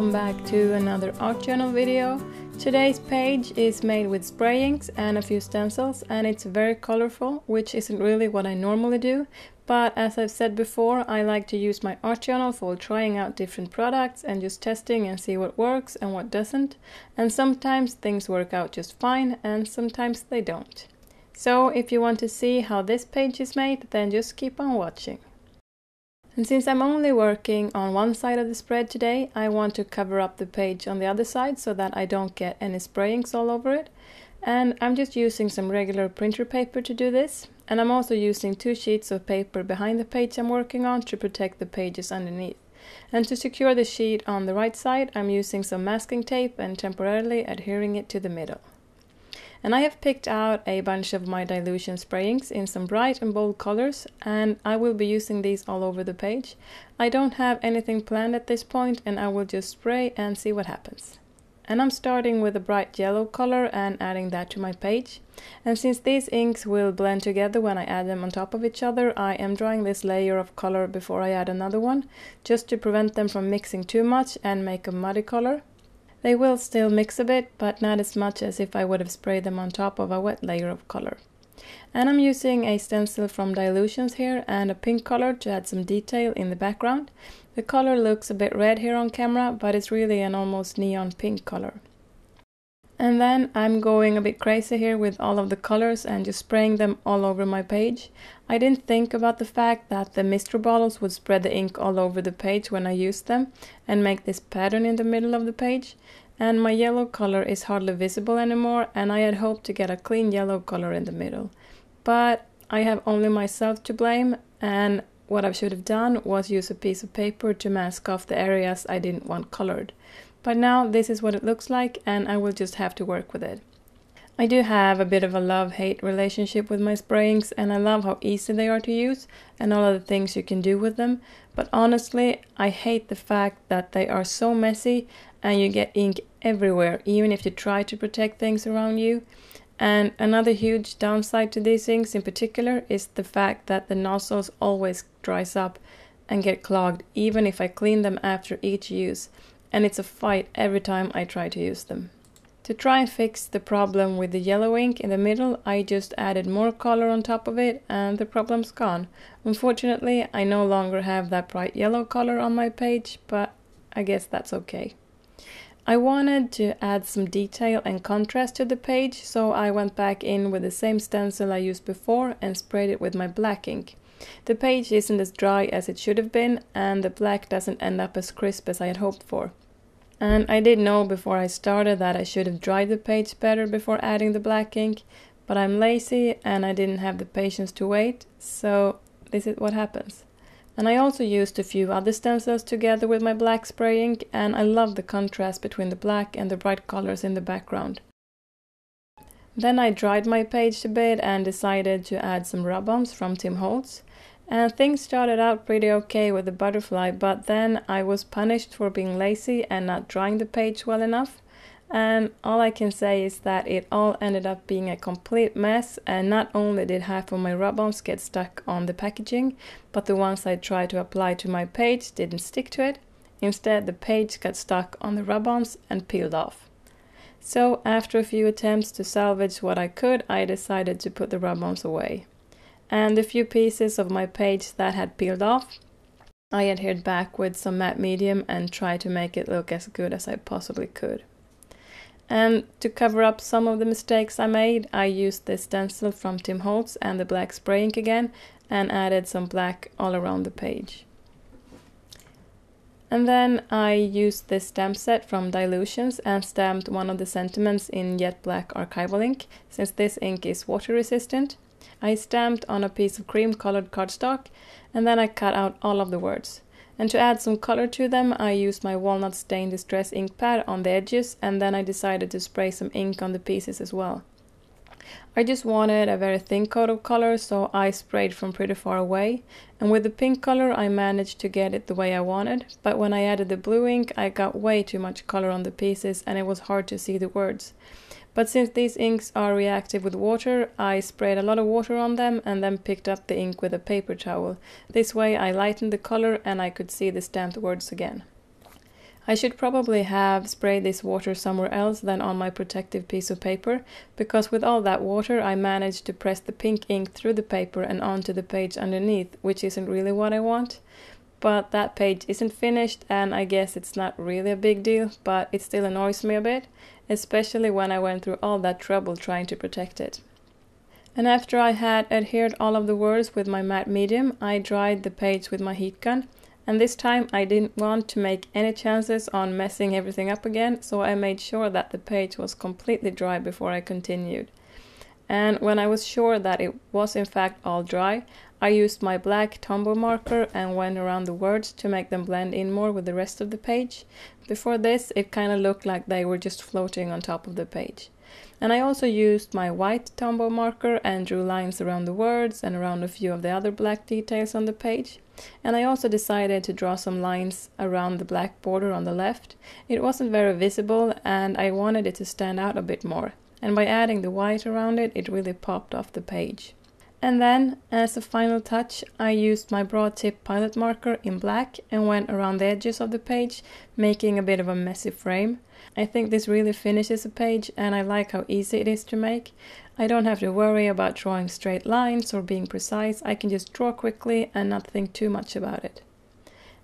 welcome back to another art journal video. Today's page is made with spray inks and a few stencils, and it's very colorful, which isn't really what I normally do, but as I've said before, I like to use my art journal for trying out different products and just testing and see what works and what doesn't, and sometimes things work out just fine and sometimes they don't. So if you want to see how this page is made, then just keep on watching. And since I'm only working on one side of the spread today, I want to cover up the page on the other side so that I don't get any spray inks all over it. And I'm just using some regular printer paper to do this. And I'm also using 2 sheets of paper behind the page I'm working on to protect the pages underneath. And to secure the sheet on the right side, I'm using some masking tape and temporarily adhering it to the middle. And I have picked out a bunch of my Dylusions Spray Inks in some bright and bold colors, and I will be using these all over the page. I don't have anything planned at this point, and I will just spray and see what happens. And I'm starting with a bright yellow color and adding that to my page. And since these inks will blend together when I add them on top of each other, I am drawing this layer of color before I add another one, just to prevent them from mixing too much and make a muddy color. They will still mix a bit, but not as much as if I would have sprayed them on top of a wet layer of color. And I'm using a stencil from Dylusions here and a pink color to add some detail in the background. The color looks a bit red here on camera, but it's really an almost neon pink color. And then I'm going a bit crazy here with all of the colors and just spraying them all over my page. I didn't think about the fact that the mystery bottles would spread the ink all over the page when I used them and make this pattern in the middle of the page. And my yellow color is hardly visible anymore, and I had hoped to get a clean yellow color in the middle. But I have only myself to blame, and what I should have done was use a piece of paper to mask off the areas I didn't want colored. But now this is what it looks like, and I will just have to work with it. I do have a bit of a love-hate relationship with my spray inks, and I love how easy they are to use and all of the things you can do with them. But honestly, I hate the fact that they are so messy and you get ink everywhere, even if you try to protect things around you. And another huge downside to these inks in particular is the fact that the nozzles always dries up and get clogged, even if I clean them after each use. And it's a fight every time I try to use them. To try and fix the problem with the yellow ink in the middle, I just added more color on top of it and the problem's gone. Unfortunately, I no longer have that bright yellow color on my page, but I guess that's okay. I wanted to add some detail and contrast to the page, so I went back in with the same stencil I used before and sprayed it with my black ink. The page isn't as dry as it should have been, and the black doesn't end up as crisp as I had hoped for. And I did know before I started that I should have dried the page better before adding the black ink, but I'm lazy and I didn't have the patience to wait, so this is what happens. And I also used a few other stencils together with my black spray ink, and I love the contrast between the black and the bright colors in the background. Then I dried my page a bit and decided to add some rub-ons from Tim Holtz. And things started out pretty okay with the butterfly, but then I was punished for being lazy and not drying the page well enough. And all I can say is that it all ended up being a complete mess, and not only did half of my rub-ons get stuck on the packaging, but the ones I tried to apply to my page didn't stick to it. Instead, the page got stuck on the rub-ons and peeled off. So after a few attempts to salvage what I could, I decided to put the rub-ons away. And the few pieces of my page that had peeled off, I adhered back with some matte medium and tried to make it look as good as I possibly could. And to cover up some of the mistakes I made, I used this stencil from Tim Holtz and the black spray ink again and added some black all around the page. And then I used this stamp set from Dylusions and stamped one of the sentiments in jet black archival ink, since this ink is water resistant. I stamped on a piece of cream colored cardstock, and then I cut out all of the words. And to add some color to them, I used my walnut stained distress ink pad on the edges, and then I decided to spray some ink on the pieces as well. I just wanted a very thin coat of color, so I sprayed from pretty far away, and with the pink color I managed to get it the way I wanted, but when I added the blue ink I got way too much color on the pieces and it was hard to see the words. But since these inks are reactive with water, I sprayed a lot of water on them and then picked up the ink with a paper towel. This way I lightened the color and I could see the stamped words again. I should probably have sprayed this water somewhere else than on my protective piece of paper, because with all that water I managed to press the pink ink through the paper and onto the page underneath, which isn't really what I want. But that page isn't finished, and I guess it's not really a big deal, but it still annoys me a bit, especially when I went through all that trouble trying to protect it. And after I had adhered all of the words with my matte medium, I dried the page with my heat gun. And this time I didn't want to make any chances on messing everything up again, so I made sure that the page was completely dry before I continued. And when I was sure that it was in fact all dry, I used my black Tombow marker and went around the words to make them blend in more with the rest of the page. Before this, it kind of looked like they were just floating on top of the page. And I also used my white Tombow marker and drew lines around the words and around a few of the other black details on the page. And I also decided to draw some lines around the black border on the left. It wasn't very visible and I wanted it to stand out a bit more. And by adding the white around it, it really popped off the page. And then, as a final touch, I used my broad tip pilot marker in black and went around the edges of the page, making a bit of a messy frame. I think this really finishes a page and I like how easy it is to make. I don't have to worry about drawing straight lines or being precise. I can just draw quickly and not think too much about it.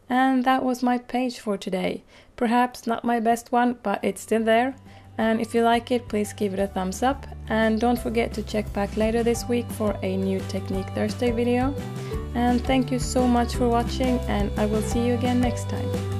And that was my page for today. Perhaps not my best one, but it's still there. And if you like it, please give it a thumbs up. And don't forget to check back later this week for a new Technique Thursday video. And thank you so much for watching, and I will see you again next time.